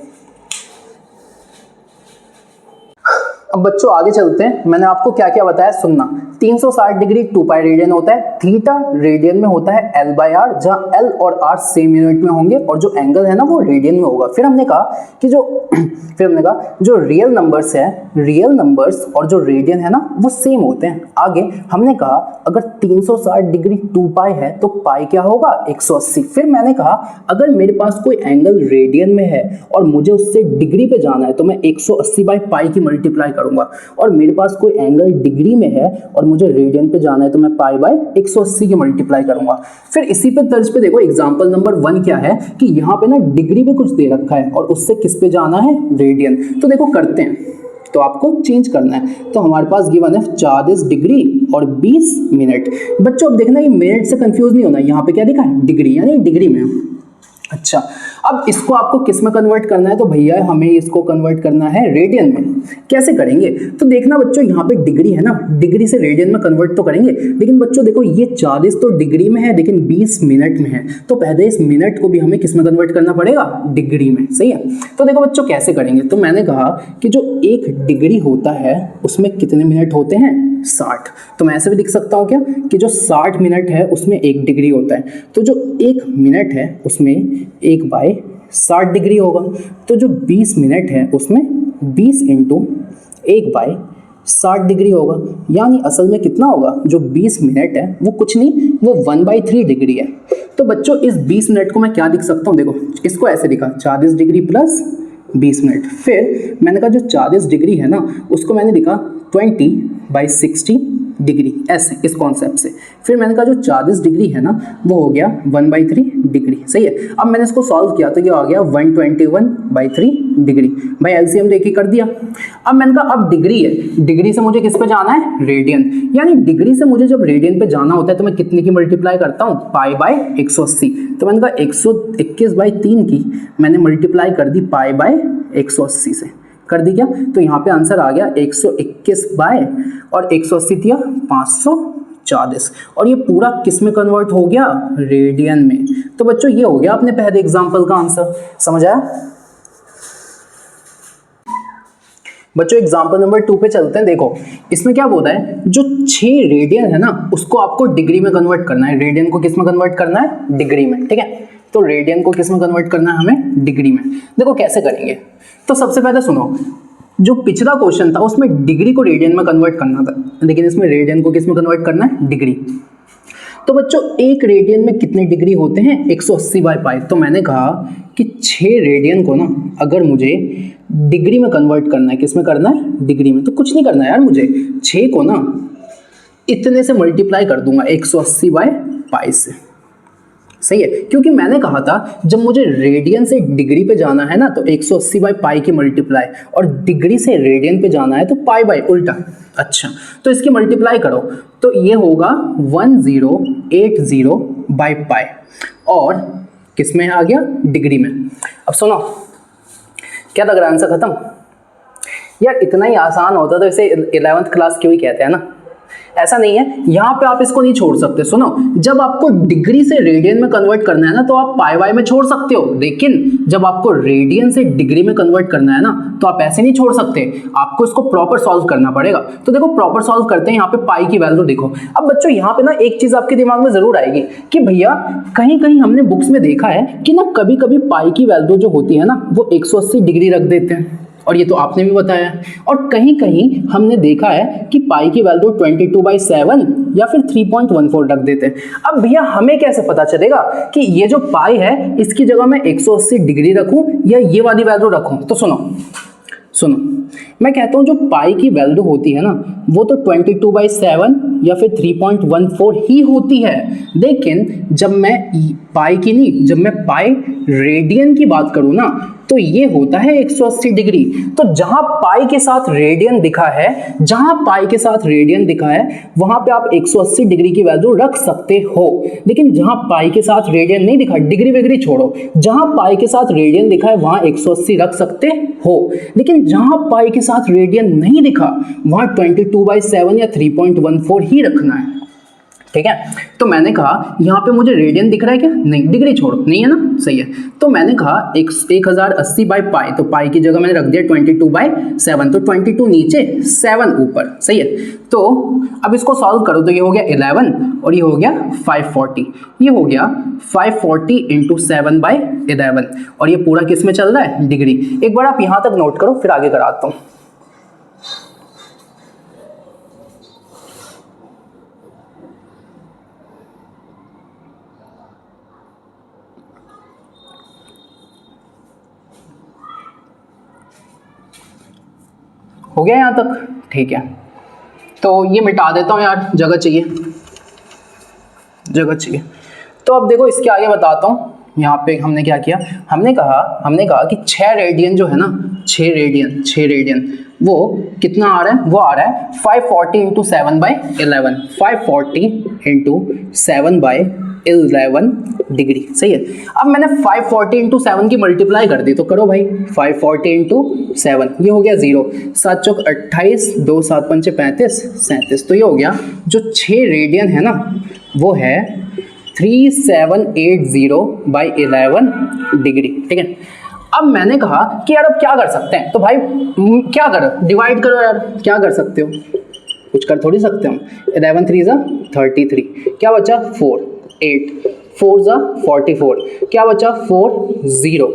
अब बच्चों आगे चलते हैं। मैंने आपको क्या क्या बताया सुनना। 360 डिग्री 2 पाई रेडियन होता है, थीटा रेडियन में होता है L बाय आर, जहाँ L और R सेम यूनिट में होंगे और जो एंगल है ना वो रेडियन में होगा। फिर हमने कहा कि जो रियल नंबर्स है, रियल नंबर्स और जो रेडियन है ना वो सेम होते हैं। आगे हमने कहा अगर 360 डिग्री 2 पाई है तो पाई क्या होगा, 180। फिर मैंने कहा अगर मेरे पास कोई एंगल रेडियन में है और मुझे उससे डिग्री पे जाना है तो मैं 180 बाई पाई की मल्टीप्लाई करूंगा, और मेरे पास कोई एंगल डिग्री में है और मुझे रेडियन पे जाना है तो मैं पाई बाय 180 की मल्टीप्लाई करूंगा। फिर इसी पे तर्ज पे देखो एग्जांपल नंबर 1 क्या है कि यहाँ पे ना डिग्री पे कुछ दे रखा है और उससे किस पे जाना है, रेडियन। तो देखो करते हैं, तो आपको चेंज करना है। तो हमारे पास गिवन है 40 डिग्री और 20 मिनट। बच्चों अब देखना ये मिनट से कंफ्यूज नहीं होना, यहाँ पे क्या लिखा है, डिग्री, यानी डिग्री में। अच्छा, अब इसको आपको किस में कन्वर्ट करना है, तो भैया हमें इसको कन्वर्ट करना है रेडियन में। कैसे करेंगे, तो देखना बच्चों यहाँ पे डिग्री है ना, डिग्री से रेडियन में कन्वर्ट तो करेंगे, लेकिन बच्चों देखो ये 40 तो डिग्री में है लेकिन 20 मिनट में है, तो पहले इस मिनट को भी हमें किस में कन्वर्ट करना पड़ेगा, डिग्री में। सही है। तो देखो बच्चों कैसे करेंगे, तो मैंने कहा कि जो 1 डिग्री होता है उसमें कितने मिनट होते हैं, 60। तो मैं ऐसे भी लिख सकता हूँ क्या कि जो 60 मिनट है उसमें 1 डिग्री होता है, तो जो 1 मिनट है उसमें 1/60 डिग्री होगा। तो जो 20 मिनट है उसमें 20 इंटू 1/60 डिग्री होगा। यानी असल में कितना होगा, जो 20 मिनट है वो कुछ नहीं, वो 1/3 डिग्री है। तो बच्चों इस 20 मिनट को मैं क्या लिख सकता हूँ, देखो इसको ऐसे लिखा 40 डिग्री प्लस 20 मिनट। फिर मैंने कहा जो 40 डिग्री है ना उसको मैंने लिखा 20/60 डिग्री, ऐसे इस कॉन्सेप्ट से। फिर मैंने कहा जो 40 डिग्री है ना वो हो गया 1/3 डिग्री, सही है। अब मैंने इसको सॉल्व किया तो ये आ गया 121/3 डिग्री। भाई एलसीएम देखिए कर दिया। अब मैंने कहा अब डिग्री है, डिग्री से मुझे किस पे जाना है, रेडियन। यानी डिग्री से मुझे जब रेडियन पे जाना होता है तो मैं कितने की मल्टीप्लाई करता हूँ, π/180। तो मैंने कहा 121/3 की मैंने मल्टीप्लाई कर दी π/180 से, कर दी क्या। तो यहाँ पे आंसर आ गया 121 बाय और 180 दिया 540, और ये पूरा किस में कन्वर्ट हो गया, रेडियन में। तो बच्चों ये हो गया अपने पहले एग्जांपल का आंसर, समझ आया। बच्चों एग्जांपल नंबर 2 पे चलते हैं। देखो इसमें क्या बोला है, जो 6 रेडियन है ना उसको आपको डिग्री में कन्वर्ट करना है। रेडियन को किस में कन्वर्ट करना है, डिग्री में, ठीक है। तो रेडियन को किस में कन्वर्ट करना है हमें, डिग्री में। देखो कैसे करेंगे, तो सबसे पहले सुनो, जो पिछला क्वेश्चन था उसमें डिग्री को रेडियन में कन्वर्ट करना था, लेकिन इसमें रेडियन को किस में कन्वर्ट करना है, डिग्री। तो बच्चों एक रेडियन में कितने डिग्री होते हैं, 180/π। तो मैंने कहा कि 6 रेडियन को ना अगर मुझे डिग्री में कन्वर्ट करना है, किस में करना है, डिग्री में, तो कुछ नहीं करना है यार, मुझे 6 को ना इतने से मल्टीप्लाई कर दूंगा 180/π से, सही है। क्योंकि मैंने कहा था जब मुझे रेडियन से डिग्री पे जाना है ना तो 180/π की मल्टीप्लाई, और डिग्री से रेडियन पे जाना है तो π/, उल्टा। अच्छा तो इसकी मल्टीप्लाई करो तो ये होगा 1080/π, और किस में आ गया, डिग्री में। अब सुनो क्या लग रहा है आंसर खत्म। यार इतना ही आसान होता तो इसे 11th क्लास क्यों ही कहते हैं ना। ऐसा नहीं है, यहाँ पे आप इसको नहीं छोड़ सकते। सुनो जब आपको डिग्री से रेडियन में कन्वर्ट करना है ना तो आप π/y में छोड़ सकते हो, लेकिन जब आपको रेडियन से डिग्री में कन्वर्ट करना है ना तो आप ऐसे नहीं छोड़ सकते, आपको इसको प्रॉपर सॉल्व करना पड़ेगा। तो देखो प्रॉपर सॉल्व करते हैं। यहाँ पे पाई की वैल्यू देखो। अब बच्चों यहाँ पे ना एक चीज आपके दिमाग में जरूर आएगी कि भैया कहीं कहीं हमने बुक्स में देखा है कि ना कभी कभी पाई की वैल्यू जो होती है ना वो 180 डिग्री रख देते हैं, और ये तो आपने भी बताया है। और कहीं कहीं हमने देखा है कि पाई की वैल्यू 22/7 या फिर 3.14 रख देते हैं। अब भैया हमें कैसे पता चलेगा कि ये जो पाई है इसकी जगह मैं 180 डिग्री रखूं या ये वाली वैल्यू रखूं। तो सुनो मैं कहता हूं जो पाई की वैल्यू होती है ना वो तो 22/7 या फिर 3.14 ही होती है, लेकिन जब मैं पाई की नहीं, जब मैं पाई रेडियन की बात करूं ना तो ये होता है 180 डिग्री। तो जहां पाई के साथ रेडियन दिखा है, जहां पाई के साथ रेडियन दिखा है वहां पे आप 180 डिग्री की वैल्यू रख सकते हो, लेकिन जहां पाई के साथ रेडियन नहीं दिखा, डिग्री वगैरह छोड़ो, जहां पाई के साथ रेडियन दिखा है वहां 180 रख सकते हो, लेकिन जहां पाई के साथ रेडियन नहीं दिखा वहां 22/7 या 3.14 ही रखना है, ठीक है। तो मैंने कहा यहाँ पे मुझे रेडियन दिख रहा है क्या, नहीं, डिग्री छोड़ो, नहीं है ना, सही है। तो मैंने कहा 1080/π, तो पाई की जगह मैंने रख दिया 22/7, तो 22 नीचे 7 ऊपर, सही है। तो अब इसको सॉल्व करो तो ये हो गया 11 और ये हो गया 540, ये हो गया 540 इंटू 7/11, और ये पूरा किस में चल रहा है, डिग्री। एक बार आप यहाँ तक नोट करो फिर आगे कराता हूँ। हो गया यहाँ तक, ठीक है। तो ये मिटा देता हूँ यार, जगह चाहिए। तो अब देखो इसके आगे बताता हूँ। यहाँ पे हमने क्या किया, हमने कहा कि 6 रेडियन जो है ना, 6 रेडियन वो कितना आ रहा है, वो आ रहा है 540 इंटू 7/11, 540 इंटू 7/11 डिग्री, सही है। अब मैंने 540 इंटू 7 की मल्टीप्लाई कर दी, तो करो भाई 540 इंटू 7, ये हो गया 0, 7 चौक 28, 2 7 पंचे 35, 37, तो ये हो गया जो 6 रेडियन है ना वो है 3780/11 डिग्री, ठीक है। अब मैंने कहा कि यार अब क्या कर सकते हैं, तो भाई क्या करो, डिवाइड करो यार, क्या कर सकते हो, कुछ कर थोड़ी सकते हम। 11 3 ज़ा 33, क्या बचा 4, 8, 4 ज़ा 44, क्या बचा 4, 0,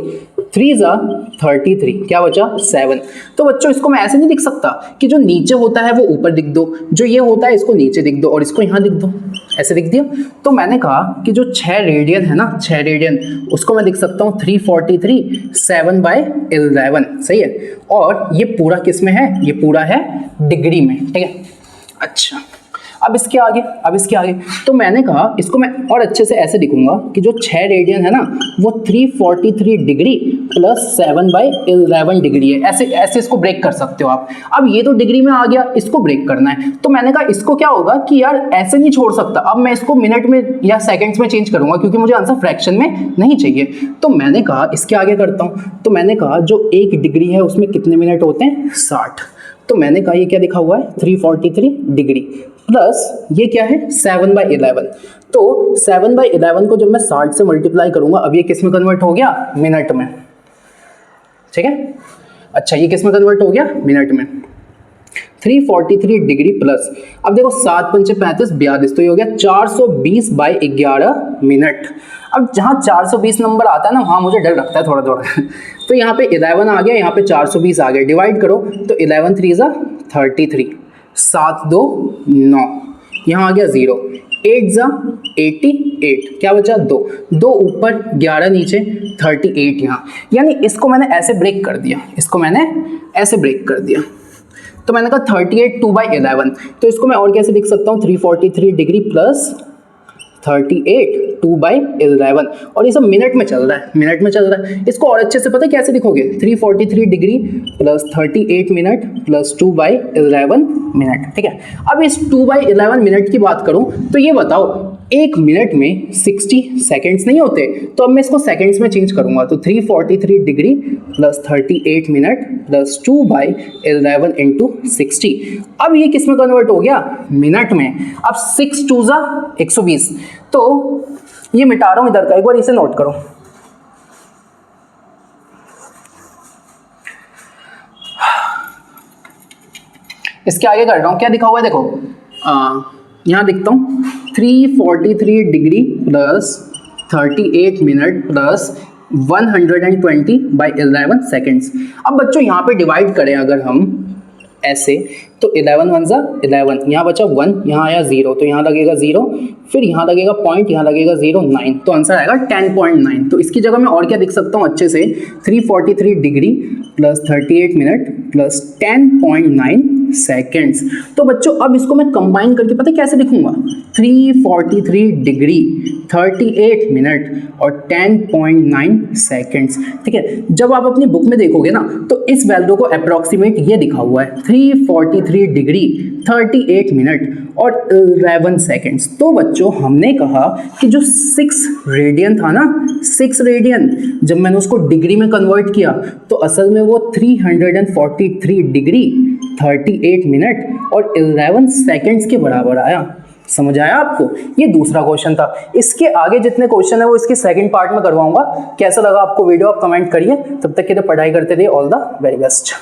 3 ज़ा 33, क्या बचा 7। तो बच्चों इसको मैं ऐसे नहीं लिख सकता कि जो नीचे होता है वो ऊपर लिख दो, जो ये होता है इसको नीचे लिख दो और इसको यहाँ लिख दो, ऐसे लिख दिया। तो मैंने कहा कि जो 6 रेडियन है ना, 6 रेडियन, उसको मैं लिख सकता हूँ 343 7/11, सही है। और ये पूरा किस में है, ये पूरा है डिग्री में, ठीक है। अच्छा अब इसके आगे तो मैंने कहा इसको मैं और अच्छे से ऐसे लिखूंगा कि जो 6 रेडियन है ना वो 343 डिग्री प्लस 7/11 डिग्री है, ऐसे ऐसे इसको ब्रेक कर सकते हो आप। अब ये तो डिग्री में आ गया, इसको ब्रेक करना है, तो मैंने कहा इसको क्या होगा कि यार ऐसे नहीं छोड़ सकता, अब मैं इसको मिनट में या सेकेंड्स में चेंज करूंगा क्योंकि मुझे आंसर फ्रैक्शन में नहीं चाहिए। तो मैंने कहा इसके आगे करता हूँ, तो मैंने कहा जो 1 डिग्री है उसमें कितने मिनट होते हैं, 60। तो मैंने कहा ये क्या लिखा हुआ है 343 डिग्री प्लस ये क्या है 7/11। तो 7/11 को जब मैं 60 से मल्टीप्लाई करूंगा, अब ये किस में कन्वर्ट हो गया, मिनट में, ठीक है। अच्छा ये किस में कन्वर्ट हो गया, मिनट में। 343 डिग्री प्लस, अब देखो 7 पंचे 35 42, तो ये हो गया 420/11 मिनट। अब जहाँ 420 नंबर आता है ना वहाँ मुझे डर लगता है थोड़ा थोड़ा तो यहाँ पे 11 आ गया, यहाँ पे 420 आ गया, डिवाइड करो तो 11 3 ज़ा 33, 7 2 9, यहाँ आ गया 0, 8 ज़ा 88, क्या बचा 2, 2 ऊपर 11 नीचे 38 यहाँ, यानी इसको मैंने ऐसे ब्रेक कर दिया, इसको मैंने ऐसे ब्रेक कर दिया। तो मैंने कहा 38 2/11, तो इसको मैं और कैसे लिख सकता हूँ 343 डिग्री प्लस 38 2/11, और ये सब मिनट में चल रहा है, मिनट में चल रहा है। इसको और अच्छे से पता है कैसे लिखोगे, 343 degree plus 38 minute plus 2/11 minute, ठीक है। अब इस 2/11 मिनट की बात करूं तो ये बताओ 1 मिनट में 60 सेकेंड्स नहीं होते, तो अब मैं इसको सेकेंड्स में चेंज करूंगा, तो 343 degree plus 38 minute plus 2/11 into 60। अब ये किस में कन्वर्ट हो गया, मिनट में। अब 6 2 ज़ा 120, तो ये मिटा रहा हूं इधर का, एक बार इसे नोट करो। इसके आगे कर रहा हूं, क्या लिखा हुआ है देखो, यहाँ दिखता हूँ 343 degree plus 38 minute plus 120/11 seconds. अब बच्चों यहाँ पे डिवाइड करें अगर हम ऐसे, तो 11 1 ज़ा 11, यहाँ बचा 1, यहाँ आया 0, तो यहाँ लगेगा 0, फिर यहाँ लगेगा पॉइंट, यहाँ लगेगा 0 9, तो आंसर आएगा 10.9। तो इसकी जगह मैं और क्या लिख सकता हूँ अच्छे से, 343 degree plus 38 minute plus 10.9 seconds. तो बच्चों अब इसको मैं कंबाइन करके पता है कैसे लिखूंगा, 343 डिग्री 38 मिनट और 10.9 सेकेंड्स, ठीक है। जब आप अपनी बुक में देखोगे ना तो इस वैल्यू को अप्रोक्सीमेट ये लिखा हुआ है 343 डिग्री 38 मिनट और 11 सेकेंड्स। तो बच्चों हमने कहा कि जो 6 रेडियन था ना, 6 रेडियन, जब मैंने उसको डिग्री में कन्वर्ट किया तो असल में वो 343 डिग्री 38 मिनट और 11 सेकेंड्स के बराबर आया। समझ आया आपको, ये दूसरा क्वेश्चन था। इसके आगे जितने क्वेश्चन है वो इसके सेकंड पार्ट में करवाऊंगा। कैसा लगा आपको वीडियो, आप कमेंट करिए। तब तक के लिए पढ़ाई करते रहिए। All the very best.